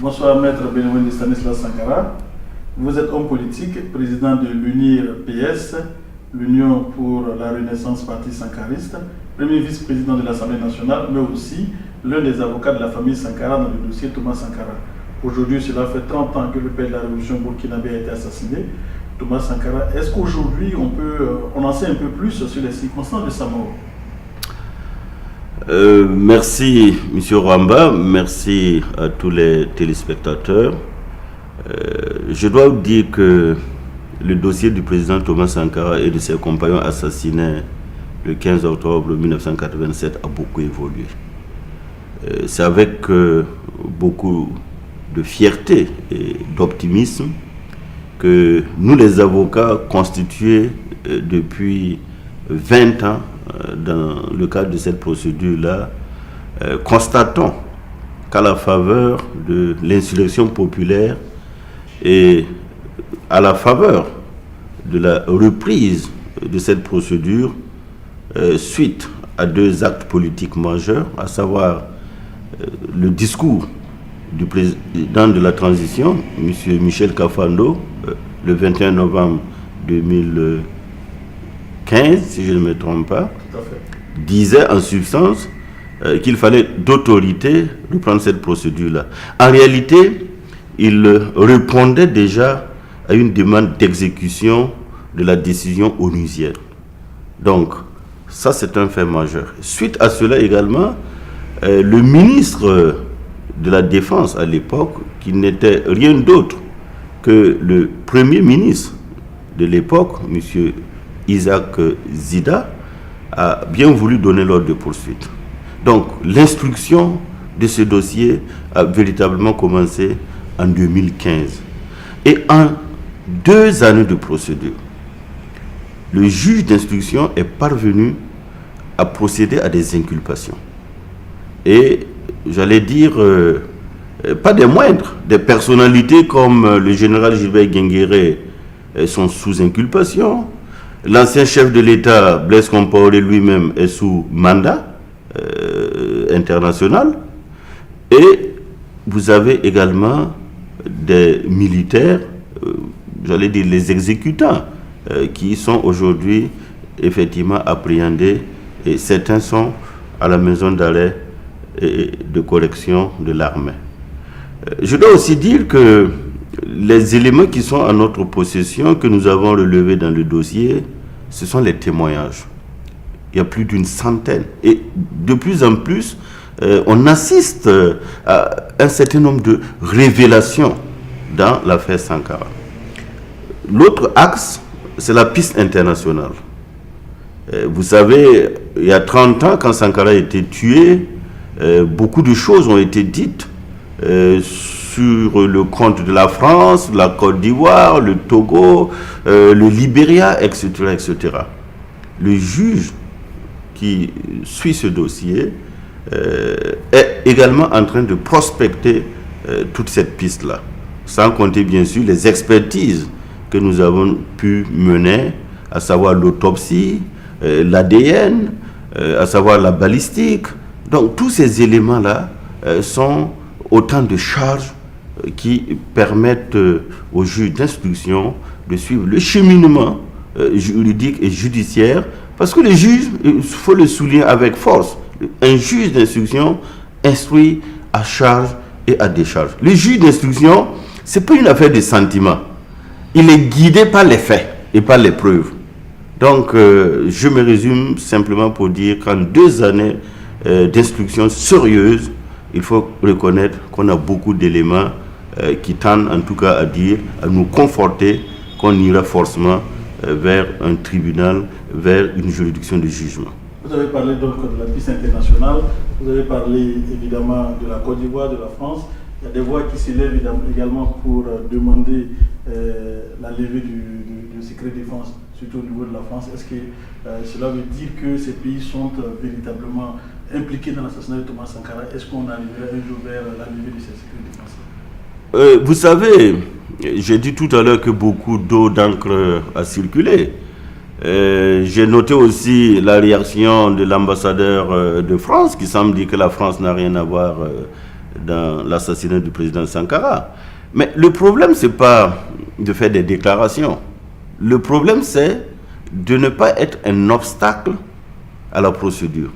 Bonsoir, Maître Benoît Stanislas Sankara. Vous êtes homme politique, président de l'UNIR-PS, l'Union pour la Renaissance Parti Sankariste, premier vice-président de l'Assemblée nationale, mais aussi l'un des avocats de la famille Sankara dans le dossier Thomas Sankara. Aujourd'hui, cela fait 30 ans que le père de la révolution burkinabé a été assassiné, Thomas Sankara. Est-ce qu'aujourd'hui, on en sait un peu plus sur les circonstances de sa mort? Merci, M. Ramba, merci à tous les téléspectateurs. Je dois vous dire que le dossier du président Thomas Sankara et de ses compagnons assassinés le 15 octobre 1987 a beaucoup évolué. C'est avec beaucoup de fierté et d'optimisme que nous, les avocats constitués depuis 20 ans dans le cadre de cette procédure-là, constatons qu'à la faveur de l'insurrection populaire et à la faveur de la reprise de cette procédure, suite à deux actes politiques majeurs, à savoir le discours du président de la transition, M. Michel Kafando, le 21 novembre 2015, si je ne me trompe pas, disait en substance qu'il fallait d'autorité reprendre cette procédure-là. En réalité, il répondait déjà à une demande d'exécution de la décision onusienne. Donc, ça c'est un fait majeur. Suite à cela également, le ministre de la Défense à l'époque, qui n'était rien d'autre que le premier ministre de l'époque, M. Isaac Zida, a bien voulu donner l'ordre de poursuite. Donc, l'instruction de ce dossier a véritablement commencé en 2015. Et en 2 années de procédure, le juge d'instruction est parvenu à procéder à des inculpations. Et j'allais dire, pas des moindres, des personnalités comme le général Gilbert Guinguéré sont sous inculpation. L'ancien chef de l'État, Blaise Compaoré lui-même, est sous mandat international. Et vous avez également des militaires, j'allais dire les exécutants, qui sont aujourd'hui effectivement appréhendés, et certains sont à la maison d'arrêt et de correction de l'armée. Je dois aussi dire que les éléments qui sont à notre possession, que nous avons relevés dans le dossier, ce sont les témoignages. Il y a plus d'une centaine. Et de plus en plus, on assiste à un certain nombre de révélations dans l'affaire Sankara. L'autre axe, c'est la piste internationale. Vous savez, il y a 30 ans, quand Sankara a été tué, beaucoup de choses ont été dites sur le compte de la France, la Côte d'Ivoire, le Togo, le Libéria, etc., etc. Le juge qui suit ce dossier est également en train de prospecter toute cette piste-là, sans compter bien sûr les expertises que nous avons pu mener, à savoir l'autopsie, l'ADN, à savoir la balistique. Donc tous ces éléments-là sont autant de charges qui permettent au juge d'instruction de suivre le cheminement juridique et judiciaire, parce que le juge, il faut le souligner avec force, un juge d'instruction instruit à charge et à décharge. Le juge d'instruction, ce n'est pas une affaire de sentiment. Il est guidé par les faits et par les preuves. Donc, je me résume simplement pour dire qu'en 2 années d'instruction sérieuse, il faut reconnaître qu'on a beaucoup d'éléments qui tendent en tout cas à nous conforter qu'on ira forcément vers un tribunal, vers une juridiction de jugement. Vous avez parlé donc de la piste internationale, vous avez parlé évidemment de la Côte d'Ivoire, de la France. Il y a des voix qui s'élèvent également pour demander la levée du secret défense, surtout au niveau de la France. Est-ce que cela veut dire que ces pays sont véritablement impliqués dans l'assassinat de Thomas Sankara? Est-ce qu'on arriverait un jour vers la levée de ces secrets défense? Vous savez, j'ai dit tout à l'heure que beaucoup d'eau d'encre a circulé. J'ai noté aussi la réaction de l'ambassadeur de France qui semble dire que la France n'a rien à voir dans l'assassinat du président Sankara. Mais le problème, ce n'est pas de faire des déclarations. Le problème, c'est de ne pas être un obstacle à la procédure.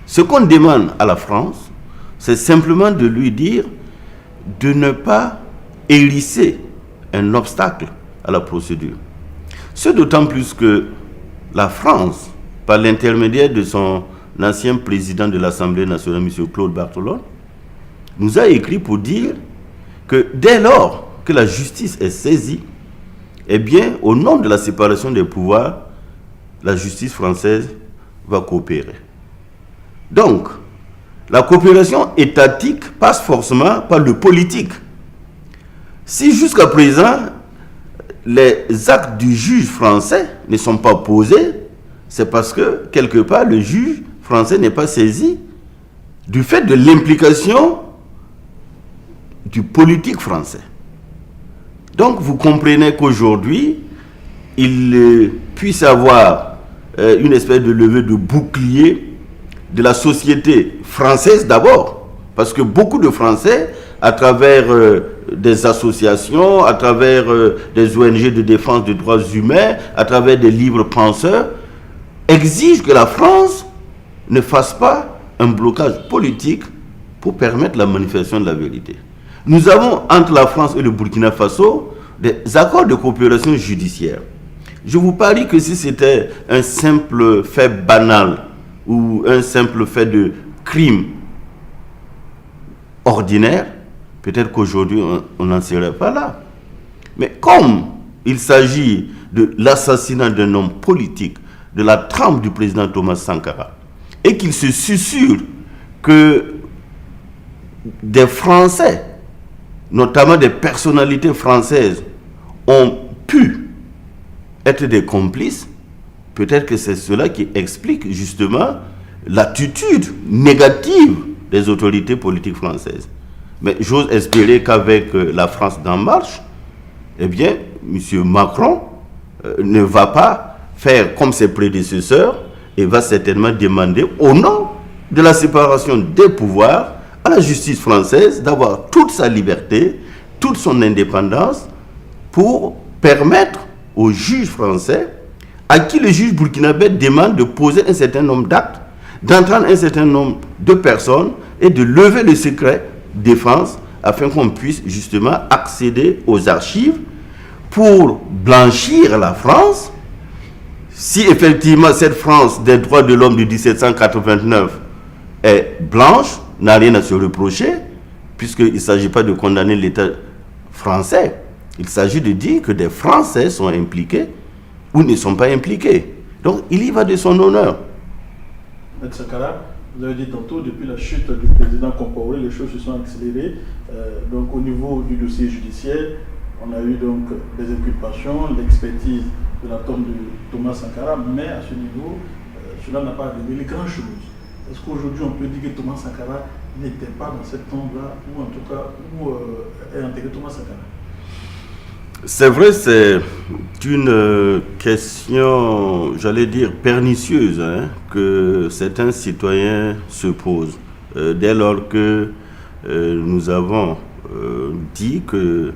Ce qu'on demande à la France, c'est simplement de lui dire de ne pas hérisser un obstacle à la procédure. C'est d'autant plus que la France, par l'intermédiaire de son ancien président de l'Assemblée nationale, M. Claude Barthelone, nous a écrit pour dire que dès lors que la justice est saisie, eh bien, au nom de la séparation des pouvoirs, la justice française va coopérer. Donc, la coopération étatique passe forcément par le politique. Si jusqu'à présent, les actes du juge français ne sont pas posés, c'est parce que, quelque part, le juge français n'est pas saisi du fait de l'implication du politique français. Donc, vous comprenez qu'aujourd'hui, il puisse avoir une espèce de levée de bouclier de la société française d'abord, parce que beaucoup de Français, à travers des associations, à travers des ONG de défense des droits humains, à travers des libres penseurs, exigent que la France ne fasse pas un blocage politique pour permettre la manifestation de la vérité. Nous avons entre la France et le Burkina Faso des accords de coopération judiciaire. Je vous parie que si c'était un simple fait banal ou un simple fait de crime ordinaire, peut-être qu'aujourd'hui on n'en serait pas là. Mais comme il s'agit de l'assassinat d'un homme politique, de la trempe du président Thomas Sankara, et qu'il se susurre que des Français, notamment des personnalités françaises, ont pu être des complices, peut-être que c'est cela qui explique justement l'attitude négative des autorités politiques françaises. Mais j'ose espérer qu'avec la France d'En Marche, eh bien, M. Macron ne va pas faire comme ses prédécesseurs et va certainement demander, au nom de la séparation des pouvoirs, à la justice française d'avoir toute sa liberté, toute son indépendance pour permettre aux juges français, à qui le juge burkinabé demande de poser un certain nombre d'actes, d'entendre un certain nombre de personnes et de lever le secret défense afin qu'on puisse justement accéder aux archives pour blanchir la France. Si effectivement cette France des droits de l'homme de 1789 est blanche, n'a rien à se reprocher, puisqu'il ne s'agit pas de condamner l'État français. Il s'agit de dire que des Français sont impliqués ou ne sont pas impliqués. Donc il y va de son honneur. M. Sankara, vous avez dit tantôt, depuis la chute du président Compaoré, les choses se sont accélérées. Donc au niveau du dossier judiciaire, on a eu donc des inculpations, l'expertise de la tombe de Thomas Sankara, mais à ce niveau, cela n'a pas révélé grand-chose. Est-ce qu'aujourd'hui on peut dire que Thomas Sankara n'était pas dans cette tombe-là, ou en tout cas, où est enterré Thomas Sankara? C'est vrai, c'est une question, j'allais dire, pernicieuse, que certains citoyens se posent. Dès lors que nous avons dit que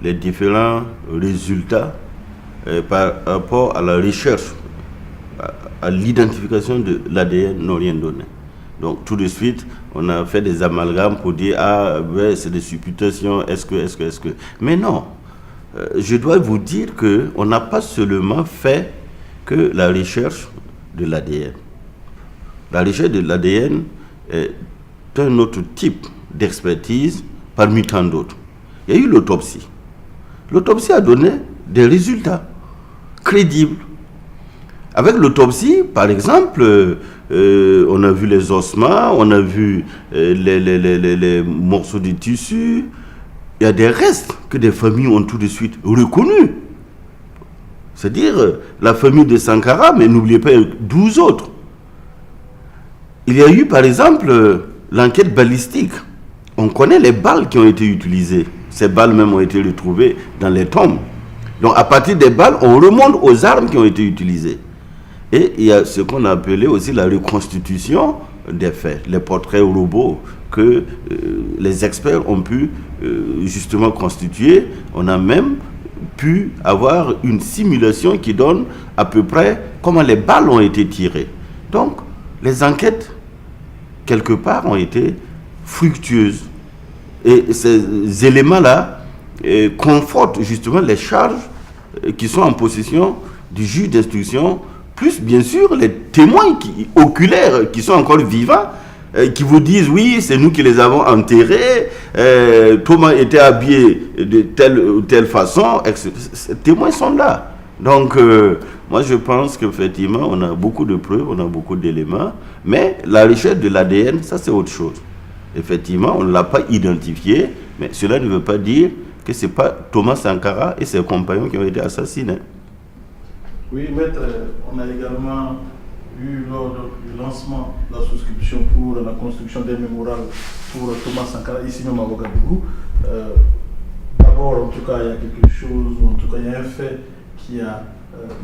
les différents résultats par rapport à la recherche, à l'identification de l'ADN n'ont rien donné. Donc tout de suite, on a fait des amalgames pour dire « Ah, ouais, c'est des supputations, est-ce que... » Mais non, je dois vous dire qu'on n'a pas seulement fait que la recherche de l'ADN. La recherche de l'ADN est un autre type d'expertise parmi tant d'autres. Il y a eu l'autopsie. L'autopsie a donné des résultats crédibles. Avec l'autopsie, par exemple, on a vu les ossements, on a vu les morceaux de tissu. Il y a des restes que des familles ont tout de suite reconnus. C'est-à-dire la famille de Sankara, mais n'oubliez pas 12 autres. Il y a eu, par exemple, l'enquête balistique. On connaît les balles qui ont été utilisées. Ces balles même ont été retrouvées dans les tombes. Donc à partir des balles, on remonte aux armes qui ont été utilisées. Et il y a ce qu'on a appelé aussi la reconstitution des faits, les portraits robots que les experts ont pu justement constituer. On a même pu avoir une simulation qui donne à peu près comment les balles ont été tirées. Donc, les enquêtes, quelque part, ont été fructueuses. Et ces éléments-là confortent justement les charges qui sont en possession du juge d'instruction, plus bien sûr les témoins oculaires qui sont encore vivants, qui vous disent oui, c'est nous qui les avons enterrés, Thomas était habillé de telle ou telle façon, ces témoins sont là. Donc moi je pense qu'effectivement on a beaucoup de preuves, on a beaucoup d'éléments, mais la recherche de l'ADN, ça c'est autre chose. Effectivement, on ne l'a pas identifié, mais cela ne veut pas dire que ce n'est pas Thomas Sankara et ses compagnons qui ont été assassinés. Oui, maître, on a également eu lors du lancement de la souscription pour la construction d'un mémorial pour Thomas Sankara, ici même à Ouagadougou. D'abord, en tout cas, il y a quelque chose, en tout cas, il y a un fait qui a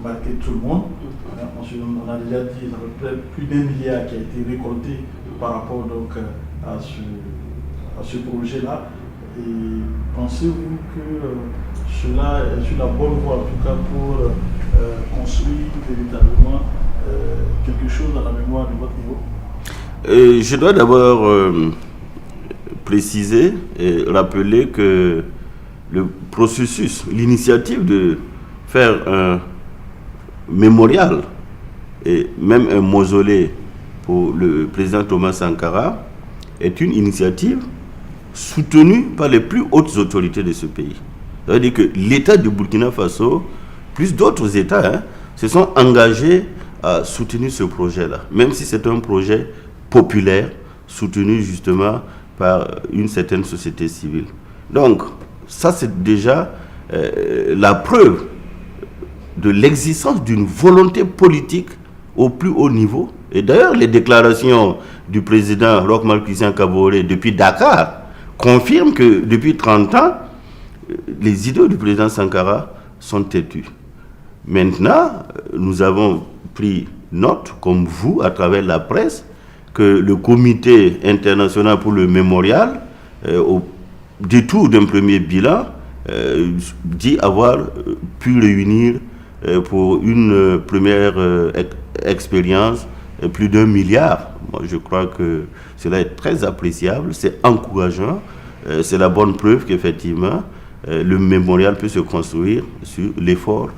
marqué tout le monde. On a déjà dit à peu près plus d'1 milliard qui a été récolté par rapport donc, à ce projet-là. Et pensez-vous que cela est sur la bonne voie, en tout cas, pour construire véritablement quelque chose à la mémoire de votre niveau? Je dois d'abord préciser et rappeler que le processus, l'initiative de faire un mémorial et même un mausolée pour le président Thomas Sankara est une initiative soutenue par les plus hautes autorités de ce pays. Ça veut dire que l'État du Burkina Faso, plus d'autres États, se sont engagés à soutenir ce projet-là, même si c'est un projet populaire, soutenu justement par une certaine société civile. Donc, ça c'est déjà la preuve de l'existence d'une volonté politique au plus haut niveau. Et d'ailleurs, les déclarations du président Roch-Marc Christian Kaboré depuis Dakar confirment que depuis 30 ans, les idées du président Sankara sont têtues. Maintenant, nous avons pris note, comme vous, à travers la presse, que le comité international pour le mémorial, au détour d'un premier bilan, dit avoir pu réunir pour une première expérience plus d'1 milliard. Moi, je crois que cela est très appréciable, c'est encourageant, c'est la bonne preuve qu'effectivement, le mémorial peut se construire sur l'effort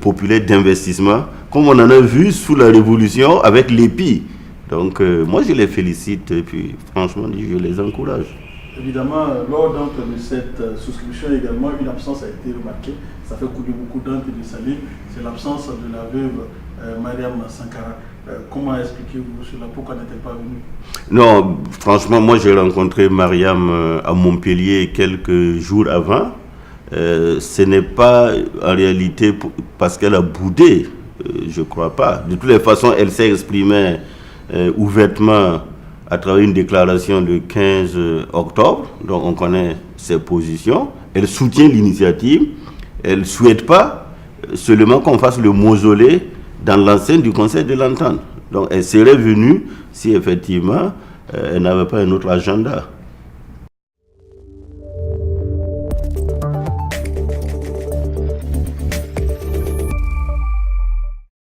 populaire d'investissement, comme on en a vu sous la Révolution avec l'EPI. Donc, moi, je les félicite et puis, franchement, je les encourage. Évidemment, lors donc, de cette souscription également, une absence a été remarquée. Ça fait couler beaucoup d'encre et de salive. C'est l'absence de la veuve Mariam Sankara. Comment expliquez-vous cela? Pourquoi n'est-elle pas venue? Non, franchement, moi, j'ai rencontré Mariam à Montpellier quelques jours avant. Ce n'est pas en réalité parce qu'elle a boudé, je ne crois pas. De toutes les façons, elle s'est exprimée ouvertement à travers une déclaration le 15 octobre, donc on connaît ses positions. Elle soutient l'initiative, elle ne souhaite pas seulement qu'on fasse le mausolée dans l'enceinte du Conseil de l'Entente. Donc elle serait venue si effectivement elle n'avait pas un autre agenda.